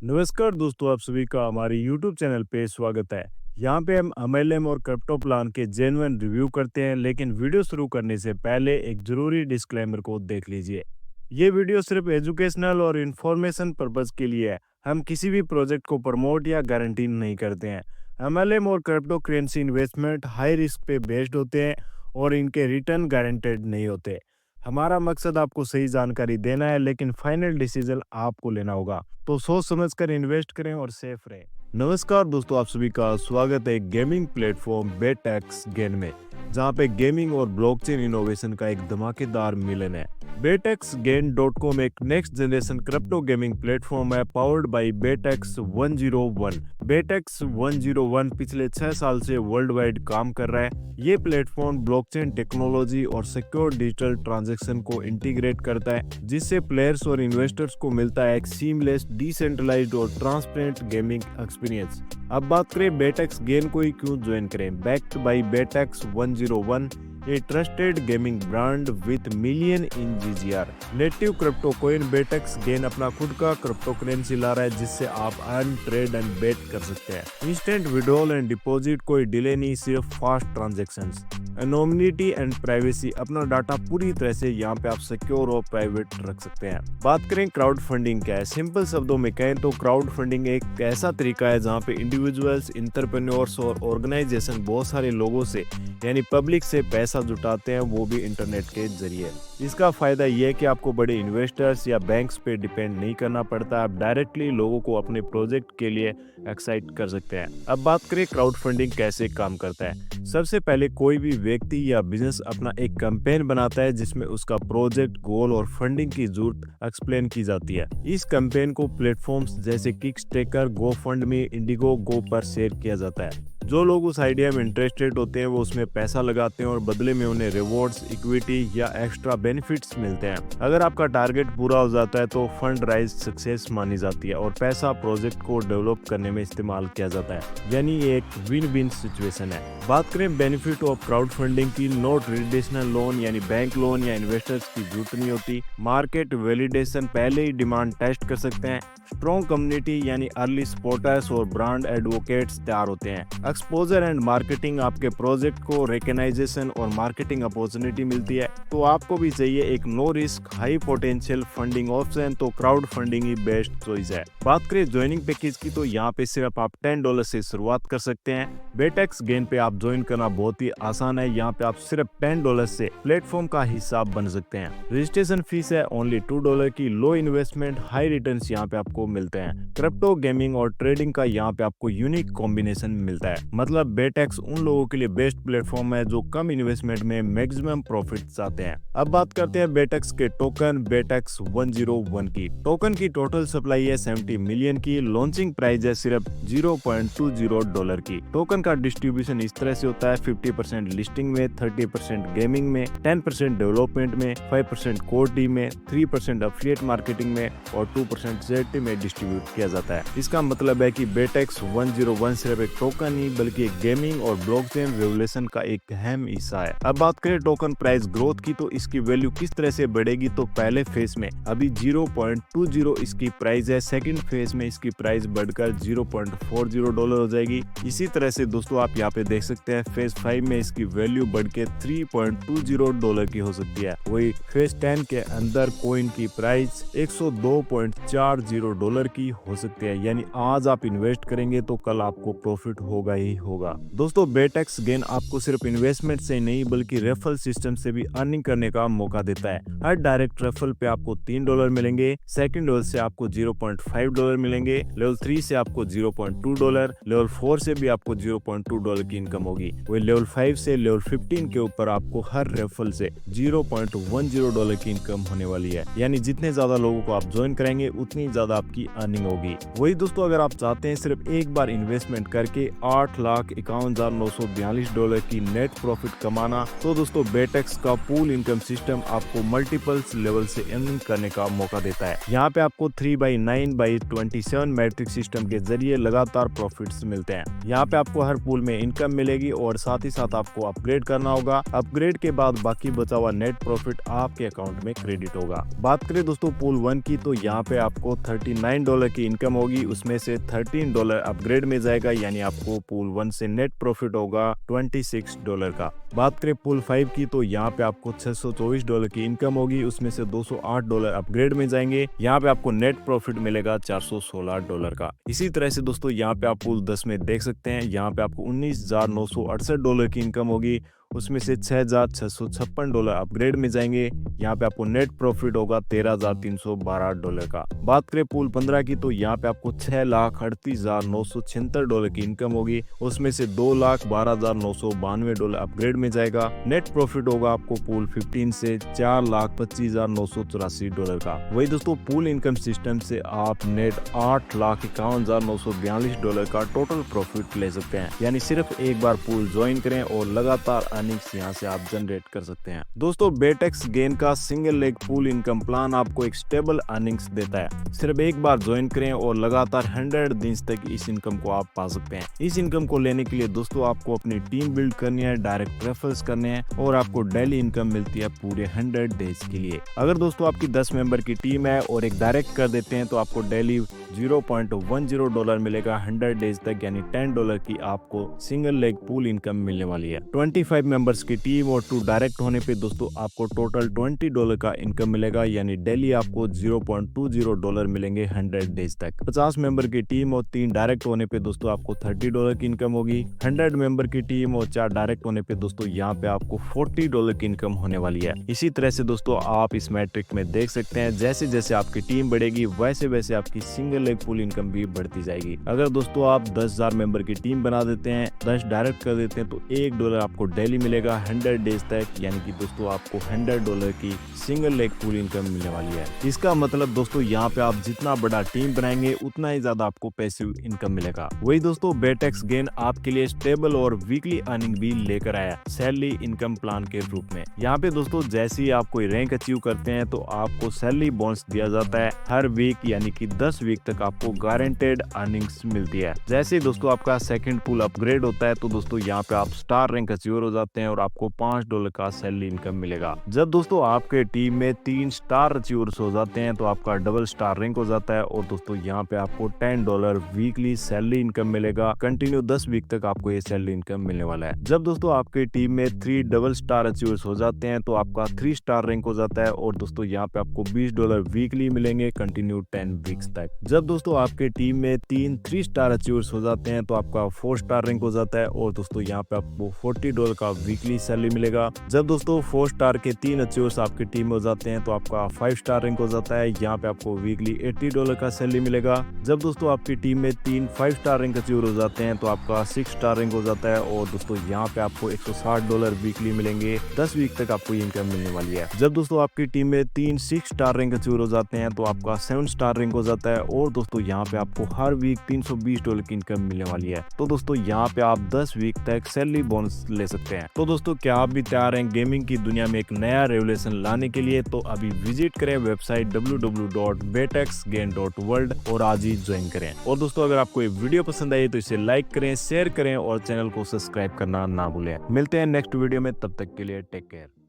नमस्कार दोस्तों, आप सभी का हमारे YouTube चैनल पे स्वागत है। यहाँ पे हम MLM और क्रिप्टो प्लान के जेन्युइन रिव्यू करते हैं, लेकिन वीडियो शुरू करने से पहले एक जरूरी डिस्क्लेमर को देख लीजिए। ये वीडियो सिर्फ एजुकेशनल और इन्फॉर्मेशन पर्पज के लिए है। हम किसी भी प्रोजेक्ट को प्रमोट या गारंटी नहीं करते हैं। MLM और crypto currency investment high risk पे बेस्ड होते हैं और इनके रिटर्न गारंटेड नहीं होते। हमारा मकसद आपको सही जानकारी देना है, लेकिन फाइनल डिसीजन आपको लेना होगा। तो सोच समझ कर इन्वेस्ट करें और सेफ रहें। नमस्कार दोस्तों, आप सभी का स्वागत है गेमिंग प्लेटफॉर्म बेटएक्स गेन में, जहां पे गेमिंग और ब्लॉकचेन इनोवेशन का एक धमाकेदार मिलन है। betxgain.com एक next generation crypto gaming platform है, पावर्ड बाय बेटेक्स 101। बेटेक्स 101 पिछले 6 साल से वर्ल्ड वाइड काम कर रहा है। ये प्लेटफॉर्म ब्लॉकचेन टेक्नोलॉजी और सिक्योर डिजिटल ट्रांजैक्शन को इंटीग्रेट करता है, जिससे प्लेयर्स और इन्वेस्टर्स को मिलता है एक सीमलेस, डिसेंट्रलाइज्ड और ट्रांसपेरेंट गेमिंग एक्सपीरियंस। अब बात करें बेटेक्स गेन को ही क्यों ज्वाइन करें। Backed by Betex 101, a trusted gaming brand with million in GGR। Native crypto coin Betex gain अपना खुद का क्रिप्टो करेंसी ला रहा है, जिससे आप अर्न, ट्रेड एंड बेट कर सकते हैं। इंस्टेंट विड्रॉल एंड डिपॉजिट, कोई डिले नहीं, सिर्फ fast transactions. Anonymity and privacy, अपना डाटा पूरी तरह से यहाँ पे आप सिक्योर और प्राइवेट रख सकते हैं। बात करें क्राउड फंडिंग क्या है। सिंपल शब्दों में कहें तो क्राउड फंडिंग एक ऐसा तरीका है जहाँ पे इंडिविजुअल्स, इंटरप्रेन्योर्स और ऑर्गेनाइजेशन बहुत सारे लोगों से यानी पब्लिक से पैसा जुटाते हैं, वो भी इंटरनेट के जरिए। इसका फायदा यह है कि आपको बड़े इन्वेस्टर्स या बैंक्स पे डिपेंड नहीं करना पड़ता। आप डायरेक्टली लोगों को अपने प्रोजेक्ट के लिए एक्साइट कर सकते हैं। अब बात करें क्राउड फंडिंग कैसे काम करता है। सबसे पहले कोई भी व्यक्ति या बिजनेस अपना एक कैंपेन बनाता है, जिसमें उसका प्रोजेक्ट, गोल और फंडिंग की जरूरत एक्सप्लेन की जाती है। इस कैंपेन को प्लेटफॉर्म्स जैसे किकस्टेकर, गोफंडमी, इंडिगो गो पर शेयर किया जाता है। जो लोग उस आइडिया में इंटरेस्टेड होते हैं वो उसमें पैसा लगाते हैं और बदले में उन्हें रिवॉर्ड्स, इक्विटी या एक्स्ट्रा बेनिफिट्स मिलते हैं। अगर आपका टारगेट पूरा हो जाता है तो फंड राइज सक्सेस मानी जाती है और पैसा प्रोजेक्ट को डेवलप करने में इस्तेमाल किया जाता है, यानी ये एक विन विन सिचुएशन है। बात करें बेनिफिट ऑफ क्राउड फंडिंग की, नो ट्रेडिशनल लोन यानी बैंक लोन या इन्वेस्टर्स की जरूरत नहीं होती। मार्केट वैलिडेशन, पहले ही डिमांड टेस्ट कर सकते हैं। स्ट्रॉन्ग कम्युनिटी यानी अर्ली सपोर्टर्स और ब्रांड एडवोकेट्स तैयार होते हैं। एक्सपोजर एंड मार्केटिंग, आपके प्रोजेक्ट को रिकग्नाइजेशन और मार्केटिंग अपॉर्चुनिटी मिलती है। तो आपको भी चाहिए एक no risk, high potential funding option, तो क्राउड फंडिंग ही बेस्ट चॉइस है। बात करें ज्वाइनिंग पैकेज की, तो यहाँ पे सिर्फ आप $10 से शुरुआत कर सकते हैं। बेटेक्स गेन पे आप ज्वाइन करना बहुत ही आसान है। यहाँ पे आप सिर्फ $10 से प्लेटफॉर्म का हिस्सा बन सकते हैं। रजिस्ट्रेशन फीस है ओनली $2 की। लो इन्वेस्टमेंट, हाई रिटर्न्स यहाँ पे आपको मिलते हैं। क्रिप्टो गेमिंग और ट्रेडिंग का यहाँ पे आपको यूनिक कॉम्बिनेशन मिलता है। मतलब बेटेक्स उन लोगों के लिए बेस्ट प्लेटफॉर्म है जो कम इन्वेस्टमेंट में मैक्सिमम प्रॉफिट चाहते हैं। अब बात करते हैं बेटेक्स के टोकन बेटेक्स 101 की। टोकन की टोटल सप्लाई है 70 मिलियन की। लॉन्चिंग प्राइस है सिर्फ $0.20 की। टोकन का डिस्ट्रीब्यूशन इस तरह से होता है: 50% लिस्टिंग में, 30% गेमिंग में, 10% डेवलपमेंट में, 5% कोर टीम में, 3% एफिलिएट मार्केटिंग में और 2% ZT में डिस्ट्रीब्यूट किया जाता है। इसका मतलब है कि बेटेक्स 101 सिर्फ एक टोकन ही बल्कि एक गेमिंग और ब्लॉकचेन रेवोल्यूशन का एक अहम हिस्सा है। अब बात करें टोकन प्राइस ग्रोथ की, तो इसकी वैल्यू किस तरह से बढ़ेगी। तो पहले फेज में अभी $0.20 इसकी प्राइस है। सेकंड फेज में इसकी प्राइस बढ़कर $0.40 हो जाएगी। इसी तरह से दोस्तों आप यहाँ पे देख सकते हैं फेज 5 में इसकी वैल्यू बढ़ के $3.20 की हो सकती है। वही फेज 10 के अंदर कॉइन की प्राइस $102.40 की हो सकती है। यानी आज आप इन्वेस्ट करेंगे तो कल आपको प्रॉफिट होगा ही होगा। दोस्तों बेटेक्स गेन आपको सिर्फ इन्वेस्टमेंट से नहीं बल्कि रेफरल सिस्टम से भी अर्निंग करने का मौका देता है। हर डायरेक्ट रेफरल पे आपको $3 मिलेंगे। सेकंड लेवल से आपको $0.5 मिलेंगे। लेवल 3 से आपको $0.2, लेवल 4 से भी आपको $0.2 की इनकम होगी। वही लेवल 5 से लेवल 15 के ऊपर आपको हर रेफरल से $0.10 की इनकम होने वाली है। यानी जितने ज्यादा लोगों को आप ज्वाइन करेंगे उतनी ज्यादा आपकी अर्निंग होगी। वही दोस्तों अगर आप चाहते हैं सिर्फ एक बार इन्वेस्टमेंट करके 8 $8,51,942 की नेट प्रॉफिट कमाना, तो दोस्तों बेटेक्स का पूल इनकम सिस्टम आपको मल्टीपल्स लेवल से अर्निंग करने का मौका देता है। यहाँ पे आपको 3/9/27 मैट्रिक सिस्टम के जरिए लगातार प्रॉफिट्स मिलते हैं। यहाँ पे आपको हर पूल में इनकम मिलेगी और साथ ही साथ आपको अपग्रेड करना होगा। अपग्रेड के बाद बाकी बचा हुआ नेट प्रॉफिट आपके अकाउंट में क्रेडिट होगा। बात करें दोस्तों पूल 1 की, तो यहाँ पे आपको $39 की इनकम होगी, उसमें से $13 अपग्रेड में जाएगा, यानी आपको पूल 1 से नेट प्रॉफिट होगा $26 का। बात करें पूल 5 की, तो यहाँ पे आपको $624 की इनकम होगी, उसमें से $208 अपग्रेड में जाएंगे। यहाँ पे आपको नेट प्रॉफिट मिलेगा $416 का। इसी तरह से दोस्तों यहाँ पे आप पूल 10 में देख सकते हैं, यहाँ पे आपको $19,968 की इनकम होगी, उसमें से $6,656 अपग्रेड में जाएंगे। यहाँ पे आपको नेट प्रॉफिट होगा $13,312 का। बात करें पूल 15 की, तो यहाँ पे आपको $6,38,976 की इनकम होगी, उसमें से $2,12,992 अपग्रेड में जाएगा। नेट प्रॉफिट होगा आपको पूल 15 से $4,25,984 का। वही दोस्तों पूल इनकम सिस्टम से आप नेट $8,51,942 का टोटल प्रॉफिट ले सकते हैं, यानी सिर्फ एक बार पूल ज्वाइन करें और लगातार अर्निंग्स यहाँ से आप जनरेट कर सकते हैं। दोस्तों बेटेक्स गेन का single leg pool income plan आपको एक स्टेबल अर्निंग्स देता है। सिर्फ एक बार ज्वाइन करें और लगातार 100 दिन तक इस इनकम को आप पा सकते हैं। इस इनकम को लेने के लिए दोस्तों आपको अपनी टीम बिल्ड करनी है, डायरेक्ट रेफरल्स करने हैं और आपको डेली इनकम मिलती है पूरे 100 डेज के लिए। अगर दोस्तों आपकी 10 मेंबर की टीम है और एक डायरेक्ट कर देते हैं तो आपको डेली $0.10 मिलेगा 100 डेज तक, यानी $10 की आपको सिंगल लेग पूल इनकम मिलने वाली है। 25 मेंबर्स की टीम और 2 डायरेक्ट होने पे दोस्तों आपको टोटल $20 का इनकम मिलेगा, यानी डेली आपको $0.20 मिलेंगे 100 डेज तक। 50 मेंबर की टीम और 3 डायरेक्ट होने पे दोस्तों आपको $30 की इनकम होगी। 100 मेंबर की टीम और 4 डायरेक्ट होने पे दोस्तों यहाँ पे आपको $40 की इनकम होने वाली है। इसी तरह से दोस्तों आप इस मैट्रिक में देख सकते हैं, जैसे जैसे आपकी टीम बढ़ेगी वैसे वैसे आपकी सिंगल लेग पूल इनकम भी बढ़ती जाएगी। अगर दोस्तों आप 10,000 मेंबर की टीम बना देते हैं, 10 डायरेक्ट कर देते हैं, तो $1 आपको डेली मिलेगा 100 डेज तक, यानी कि दोस्तों आपको $100 की सिंगल लेग पूल इनकम मिलने वाली है। इसका मतलब दोस्तों यहाँ पे आप जितना बड़ा टीम बनाएंगे उतना ही ज्यादा आपको पैसिव इनकम मिलेगा। वही दोस्तों बेटेक्स गेन आपके लिए स्टेबल और वीकली अर्निंग भी लेकर आया सैलरी इनकम प्लान के रूप में। यहाँ पे दोस्तों जैसे ही आप कोई रैंक अचीव करते हैं तो आपको सैलरी बोनस दिया जाता है हर वीक, यानी कि 10 वीक तक आपको गारंटेड अर्निंग्स मिलती है। जैसे ही दोस्तों आपका सेकंड पूल अपग्रेड होता है तो दोस्तों यहाँ पे आप स्टार रैंक अचीवर हो जाते हैं और आपको $5 का सैलरी इनकम मिलेगा। जब दोस्तों आपके टीम में 3 स्टार अचीवर्स हो जाते हैं तो आपका डबल स्टार रैंक हो जाता है और दोस्तों यहाँ पे आपको $10 वीकली सैलरी इनकम मिलेगा। कंटिन्यू 10 वीक तक आपको ये सैलरी इनकम मिलने वाला है। जब दोस्तों आपकी टीम में 3 डबल स्टार अचीवर्स हो जाते हैं तो आपका 3 स्टार रैंक हो जाता है और दोस्तों यहाँ पे आपको $20 वीकली मिलेंगे कंटिन्यू 10 वीक्स तक। जब दोस्तों आपके टीम में 3 स्टार अचीवर्स हो जाते हैं तो आपका 4 स्टार रैंक हो जाता है और दोस्तों यहाँ पे आपको $40 का वीकली सैलरी मिलेगा। जब दोस्तों 4 स्टार के 3 अचीवर्स आपकी टीम में हो जाते हैं तो आपका 5 स्टार रैंक हो जाता है, यहाँ पे आपको वीकली $80 का सैलरी मिलेगा। जब दोस्तों आपकी टीम में 3 5 स्टार रैंक अचीवर हो जाते हैं तो आपका 6 स्टार रैंक हो जाता है और दोस्तों यहाँ पे आपको $160 वीकली मिलेंगे। 10 वीक तक आपको ये इनकम मिलने वाली है। जब दोस्तों आपकी टीम में 3 6 स्टार रैंक अचीवर हो जाते हैं तो आपका 7 स्टार रैंक हो जाता है और दोस्तों यहाँ पे आपको हर वीक $320 की इनकम मिलने वाली है। तो दोस्तों यहाँ पे आप 10 वीक तक सैलरी बोनस ले सकते हैं। तो दोस्तों क्या आप भी तैयार हैं गेमिंग की दुनिया में एक नया रेवोल्यूशन लाने के लिए? तो अभी विजिट करें वेबसाइट www.betexgain.world और आज ही ज्वाइन करें। और दोस्तों अगर आपको ये वीडियो पसंद आई तो इसे लाइक करें, शेयर करें और चैनल को सब्सक्राइब करना ना भूलें। मिलते हैं नेक्स्ट वीडियो में, तब तक के लिए टेक केयर।